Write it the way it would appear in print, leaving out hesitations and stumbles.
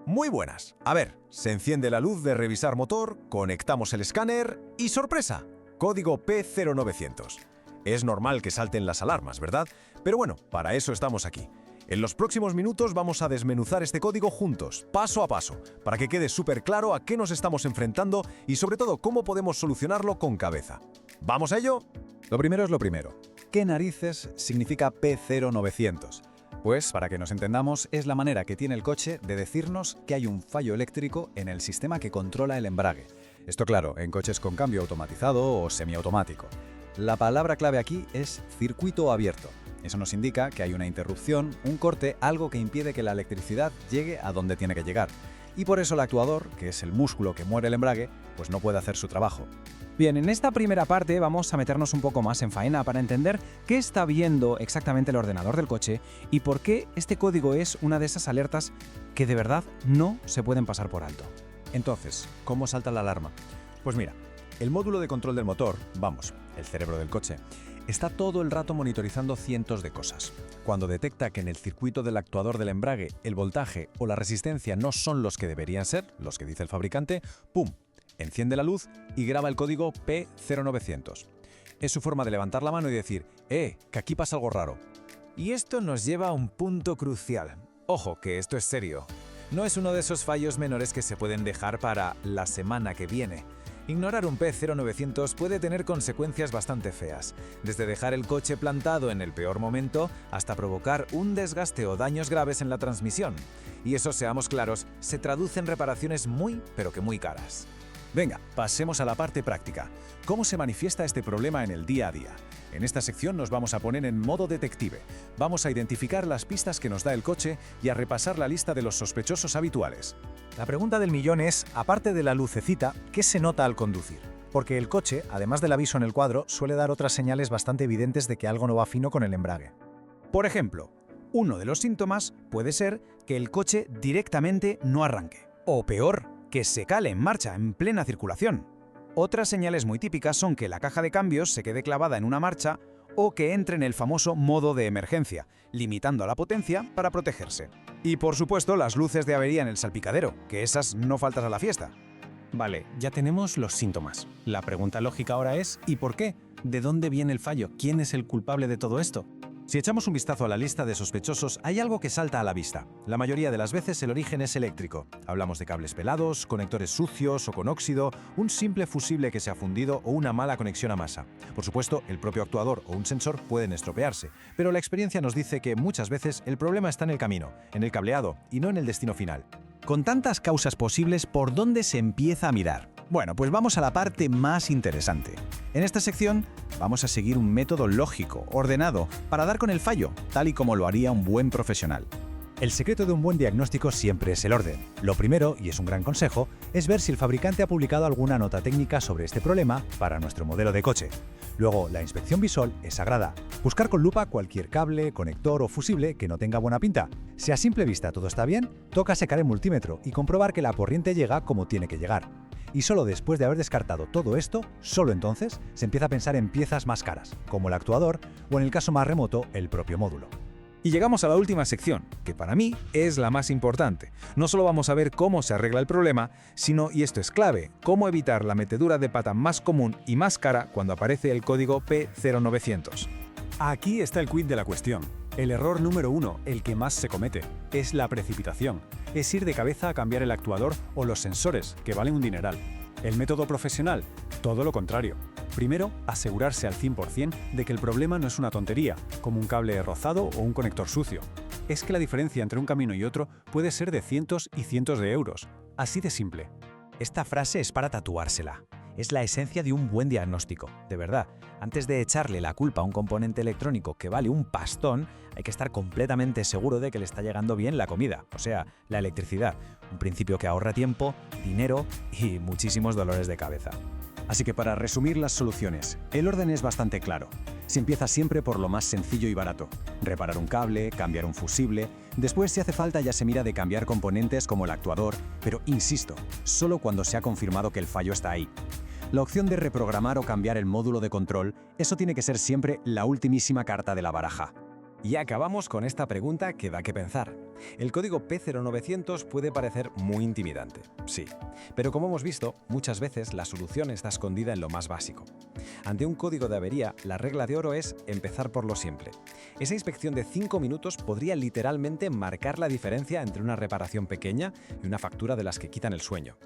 Muy buenas. A ver, se enciende la luz de revisar motor, conectamos el escáner y ¡sorpresa! Código P0900. Es normal que salten las alarmas, ¿verdad? Pero bueno, para eso estamos aquí. En los próximos minutos vamos a desmenuzar este código juntos, paso a paso, para que quede súper claro a qué nos estamos enfrentando y sobre todo cómo podemos solucionarlo con cabeza. ¿Vamos a ello? Lo primero es lo primero. ¿Qué narices significa P0900? Pues, para que nos entendamos, es la manera que tiene el coche de decirnos que hay un fallo eléctrico en el sistema que controla el embrague. Esto claro, en coches con cambio automatizado o semiautomático. La palabra clave aquí es circuito abierto. Eso nos indica que hay una interrupción, un corte, algo que impide que la electricidad llegue a donde tiene que llegar. Y por eso el actuador, que es el músculo que mueve el embrague, pues no puede hacer su trabajo. Bien, en esta primera parte vamos a meternos un poco más en faena para entender qué está viendo exactamente el ordenador del coche y por qué este código es una de esas alertas que de verdad no se pueden pasar por alto. Entonces, ¿cómo salta la alarma? Pues mira, el módulo de control del motor, el cerebro del coche, está todo el rato monitorizando cientos de cosas. Cuando detecta que en el circuito del actuador del embrague el voltaje o la resistencia no son los que deberían ser, los que dice el fabricante, ¡pum!, enciende la luz y graba el código P0900. Es su forma de levantar la mano y decir, que aquí pasa algo raro. Y esto nos lleva a un punto crucial. Ojo, que esto es serio. No es uno de esos fallos menores que se pueden dejar para la semana que viene. Ignorar un P0900 puede tener consecuencias bastante feas, desde dejar el coche plantado en el peor momento hasta provocar un desgaste o daños graves en la transmisión. Y eso, seamos claros, se traduce en reparaciones muy, pero que muy caras. Venga, pasemos a la parte práctica. ¿Cómo se manifiesta este problema en el día a día? En esta sección nos vamos a poner en modo detective. Vamos a identificar las pistas que nos da el coche y a repasar la lista de los sospechosos habituales. La pregunta del millón es, aparte de la lucecita, ¿qué se nota al conducir? Porque el coche, además del aviso en el cuadro, suele dar otras señales bastante evidentes de que algo no va fino con el embrague. Por ejemplo, uno de los síntomas puede ser que el coche directamente no arranque. O peor, que se cale en marcha en plena circulación. Otras señales muy típicas son que la caja de cambios se quede clavada en una marcha o que entre en el famoso modo de emergencia, limitando la potencia para protegerse. Y por supuesto las luces de avería en el salpicadero, que esas no faltan a la fiesta. Vale, ya tenemos los síntomas. La pregunta lógica ahora es ¿y por qué? ¿De dónde viene el fallo? ¿Quién es el culpable de todo esto? Si echamos un vistazo a la lista de sospechosos, hay algo que salta a la vista. La mayoría de las veces el origen es eléctrico. Hablamos de cables pelados, conectores sucios o con óxido, un simple fusible que se ha fundido o una mala conexión a masa. Por supuesto, el propio actuador o un sensor pueden estropearse, pero la experiencia nos dice que muchas veces el problema está en el camino, en el cableado y no en el destino final. Con tantas causas posibles, ¿por dónde se empieza a mirar? Bueno, pues vamos a la parte más interesante. En esta sección vamos a seguir un método lógico, ordenado, para dar con el fallo, tal y como lo haría un buen profesional. El secreto de un buen diagnóstico siempre es el orden. Lo primero, y es un gran consejo, es ver si el fabricante ha publicado alguna nota técnica sobre este problema para nuestro modelo de coche. Luego, la inspección visual es sagrada. Buscar con lupa cualquier cable, conector o fusible que no tenga buena pinta. Si a simple vista todo está bien, toca secar el multímetro y comprobar que la corriente llega como tiene que llegar. Y solo después de haber descartado todo esto, solo entonces se empieza a pensar en piezas más caras, como el actuador o en el caso más remoto, el propio módulo. Y llegamos a la última sección, que para mí es la más importante. No solo vamos a ver cómo se arregla el problema, sino, y esto es clave, cómo evitar la metedura de pata más común y más cara cuando aparece el código P0900. Aquí está el quid de la cuestión. El error número 1, el que más se comete, es la precipitación. Es ir de cabeza a cambiar el actuador o los sensores, que valen un dineral. El método profesional, todo lo contrario. Primero, asegurarse al 100% de que el problema no es una tontería, como un cable rozado o un conector sucio. Es que la diferencia entre un camino y otro puede ser de cientos y cientos de euros. Así de simple. Esta frase es para tatuársela. Es la esencia de un buen diagnóstico. De verdad, antes de echarle la culpa a un componente electrónico que vale un pastón, hay que estar completamente seguro de que le está llegando bien la comida, o sea, la electricidad. Un principio que ahorra tiempo, dinero y muchísimos dolores de cabeza. Así que para resumir las soluciones, el orden es bastante claro. Se empieza siempre por lo más sencillo y barato. Reparar un cable, cambiar un fusible. Después, si hace falta, ya se mira de cambiar componentes como el actuador, pero insisto, solo cuando se ha confirmado que el fallo está ahí. La opción de reprogramar o cambiar el módulo de control, eso tiene que ser siempre la ultimísima carta de la baraja. Y acabamos con esta pregunta que da que pensar. El código P0900 puede parecer muy intimidante, sí, pero como hemos visto, muchas veces la solución está escondida en lo más básico. Ante un código de avería, la regla de oro es empezar por lo simple. Esa inspección de 5 minutos podría literalmente marcar la diferencia entre una reparación pequeña y una factura de las que quitan el sueño.